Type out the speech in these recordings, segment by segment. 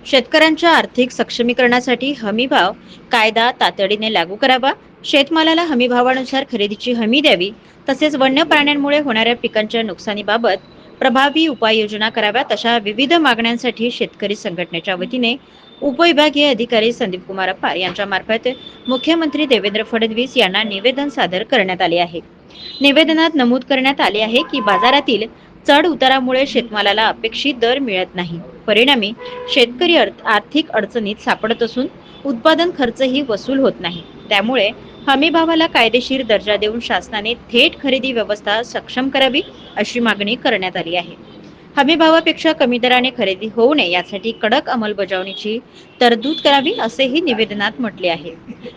शेतकऱ्यांच्या आर्थिक सक्षमीकरणासाठी हमीभाव कायदा तातडीने लागू करावा. शेतमालाला हमीभावानुसार खरेदीची हमी द्यावी. तसेच वन्य प्राण्यांमुळे होणाऱ्या पिकांच्या नुकसानीबाबत प्रभावी उपाययोजना कराव्यात. अशा विविध मागण्यांसाठी शेतकरी संघटनेच्या वतीने उपविभागीय अधिकारी संदीप कुमार अप्पार यांच्या मार्फत मुख्यमंत्री देवेंद्र फडणवीस यांना निवेदन सादर करण्यात आले आहे. निवेदनात नमूद करण्यात आले आहे की बाजारातील चढ उतारामुळे शेतमालाला अपेक्षित दर मिळत नाही. परिणामी शेतकरी आर्थिक अडचणीत सापडत असून उत्पादन खर्चही वसूल होत नाही. त्यामुळे हमीभावाला कायदेशीर दर्जा देऊन शासनाने थेट खरेदी व्यवस्था सक्षम करावी अशी मागणी करण्यात आली आहे. हमीभावापेक्षा कमी दराने खरेदी होऊ नये यासाठी कडक अंमलबजावणीची तरतूद करावी असेही निवेदनात म्हटले आहे.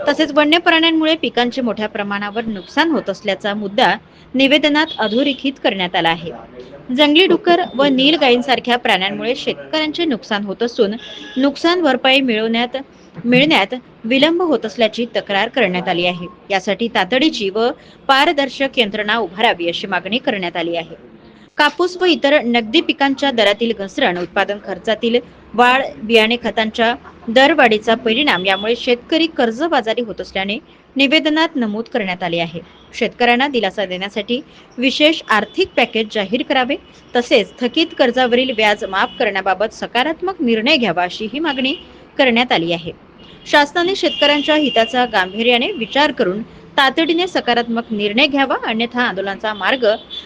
तसेच वन्य प्राण्यांमुळे पिकांचे मोठ्या प्रमाणावर नुकसान होत असल्याचा मुद्दा निवेदनात अधोरेखित करण्यात आला आहे. जंगली डुक्कर व नीलगायींसारख्या प्राण्यांमुळे शेतकऱ्यांचे नुकसान होत असून नुकसान भरपाई मिळण्यात विलंब होत असल्याची तक्रार करण्यात आली आहे. यासाठी तातडीची व पारदर्शक यंत्रणा उभारावी अशी मागणी करण्यात आली आहे. कापूस व इतर नगदी पिकांच्या दरातील घसरण, उत्पादन खर्चातील वाढ, बियाणे खतांच्या दरवाढीचा परिणाम यामुळे शेतकरी कर्जबाजारी होत असल्याने निवेदनात नमूद करण्यात आले आहे. शेतकऱ्यांना दिलासा देण्यासाठी विशेष आर्थिक पॅकेज जाहीर करावे. तसेच थकीत कर्जावरील व्याज माफ करण्याबाबत सकारात्मक निर्णय घ्यावा अशी ही मागणी करण्यात आली आहे. शासनाने शेतकऱ्यांच्या हिताचा गांभीर्याने विचार करून तातडीने सकारात्मक निर्णय घ्यावा, अन्यथा आंदोलनाचा मार्ग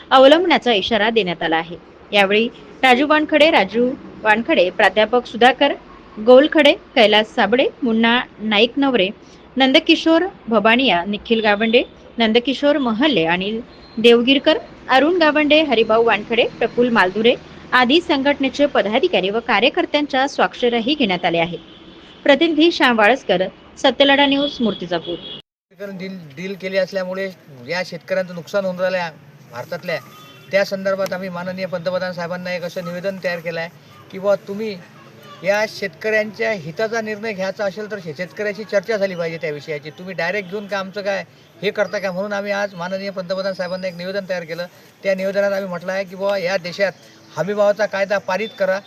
अवलंबण्याचा इशारा देण्यात आला आहे. यावेळी राजू वानखडे, प्राध्यापक सुधाकर गोलखडे, कैलास साबळे, मुन्ना नाईक नवरे, नंदकिशोर भबानिया, निखिल गावंडे, नंदकिशोर महल्ले, अनिल देवगिरकर, अरुण गावंडे, हरिभाऊ वानखडे, प्रफुल्ल मालधुरे आदी संघटनेचे पदाधिकारी व कार्यकर्त्यांच्या स्वाक्षऱ्याही घेण्यात आल्या आहेत. प्रतिनिधी श्याम वाळस्कर, सत्यलढा न्यूज, मूर्तिजापूर. डील केली असल्यामुळे या शेतकऱ्यांचं नुकसान होऊन राहिलं आहे भारतातल्या. त्या संदर्भात आम्ही माननीय पंतप्रधान साहेबांना एक असं निवेदन तयार केलं आहे की बुवा तुम्ही या शेतकऱ्यांच्या हिताचा निर्णय घ्यायचा असेल तर शेतकऱ्याची चर्चा झाली पाहिजे त्या विषयाची. तुम्ही डायरेक्ट घेऊन का आमचं काय हे करता का, म्हणून आम्ही आज माननीय पंतप्रधान साहेबांना एक निवेदन तयार केलं. त्या निवेदनात आम्ही म्हटलं आहे की बुवा या देशात हमीभावाचा कायदा पारित करा.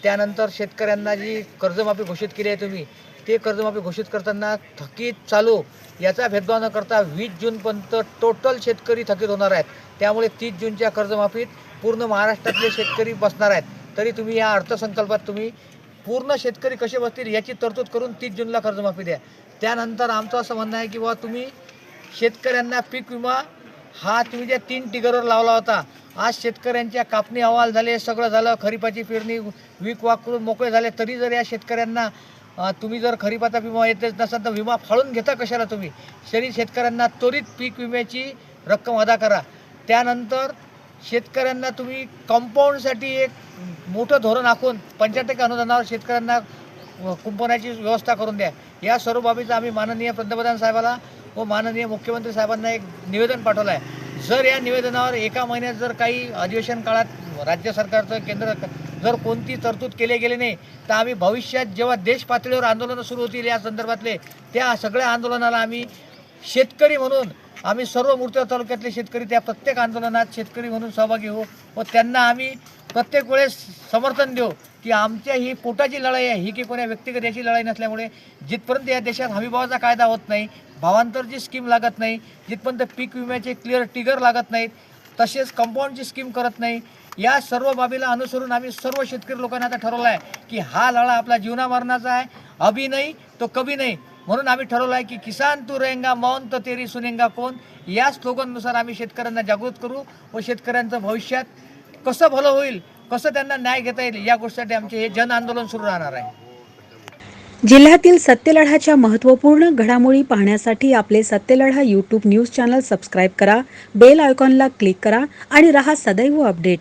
त्यानंतर शेतकऱ्यांना जी कर्जमाफी घोषित केली आहे तुम्ही, ते कर्जमाफी घोषित करताना थकीत चालू याचा भेदभाव न करता 20 जूनपर्यंत टोटल शेतकरी थकीत होणार आहेत. त्यामुळे 30 जूनच्या कर्जमाफीत पूर्ण महाराष्ट्रातले शेतकरी बसणार आहेत. तरी तुम्ही या अर्थसंकल्पात तुम्ही पूर्ण शेतकरी कसे बसतील याची तरतूद करून 30 जूनला कर्जमाफी द्या. त्यानंतर आमचं असं म्हणणं आहे की बाबा तुम्ही शेतकऱ्यांना पीक विमा हा तुम्ही ज्या 3 टिगरवर लावला होता, आज शेतकऱ्यांच्या कापणी अहवाल झाले, सगळं झालं, खरीपाची पेरणी वीक वाक करून मोकळे झाले, तरी जर या शेतकऱ्यांना तुम्ही जर खरीपाचा विमा येतच नसाल तर विमा फाळून घेता कशाला तुम्ही. शेतकऱ्यांना त्वरित पीक विम्याची रक्कम अदा करा. त्यानंतर शेतकऱ्यांना तुम्ही कंपाऊंडसाठी एक मोठं धोरण आखून 50% अनुदानावर शेतकऱ्यांना कुंपणाची व्यवस्था करून द्या. या सर्व बाबीचा आम्ही माननीय पंतप्रधान साहेबाला व माननीय मुख्यमंत्री साहेबांना एक निवेदन पाठवलं आहे. जर या निवेदनावर एका महिन्यात जर काही अधिवेशन काळात राज्य सरकारचं केंद्र जर कोणती तरतूद केले गेले नाही तर आम्ही भविष्यात जेव्हा देश पातळीवर आंदोलनं सुरू होतील या संदर्भातले, त्या सगळ्या आंदोलनाला आम्ही शेतकरी म्हणून आम्ही सर्व मूर्तिजापूर तालुक्यातले शेतकरी त्या प्रत्येक आंदोलनात शेतकरी म्हणून सहभागी होऊ व त्यांना आम्ही प्रत्येक वेळेस समर्थन देऊ की आमच्या ही पोटाची लढाई आहे, ही की कोणा व्यक्तिगत याची लढाई नसल्यामुळे जिथपर्यंत या देशात हमीभावाचा कायदा होत नाही, भावांतरची स्कीम लागत नाही, जिथपर्यंत पीक विम्याचे क्लिअर टिगर लागत नाहीत, तसेच कंपाऊंडची स्कीम करत नाही, या सर्व बाबीला अनुसरून आम्ही सर्व शेतकरी लोकांना आता ठरवलं आहे की हा लढा आपला जीवनामरणाचा आहे, अभी नाही तो कभी नाही. म्हणून आम्ही ठरवलं आहे की किसान तू रहेंगा मौन तो तेरी सुनेंगा कौन, या स्लोगननुसार आम्ही शेतकऱ्यांना जागृत करू व शेतकऱ्यांचं भविष्यात कसं भलं होईल, कसं त्यांना न्याय घेता येईल या गोष्टीसाठी आमचे हे जन आंदोलन सुरू राहणार आहे. जिल्ह्यातील सत्यलढाच्या महत्त्वपूर्ण घडामोडी पाहण्यासाठी आपले Satyaladha YouTube news channel subscribe करा, बेल आयकॉनला क्लिक करा आणि रहा सदैव अपडेट.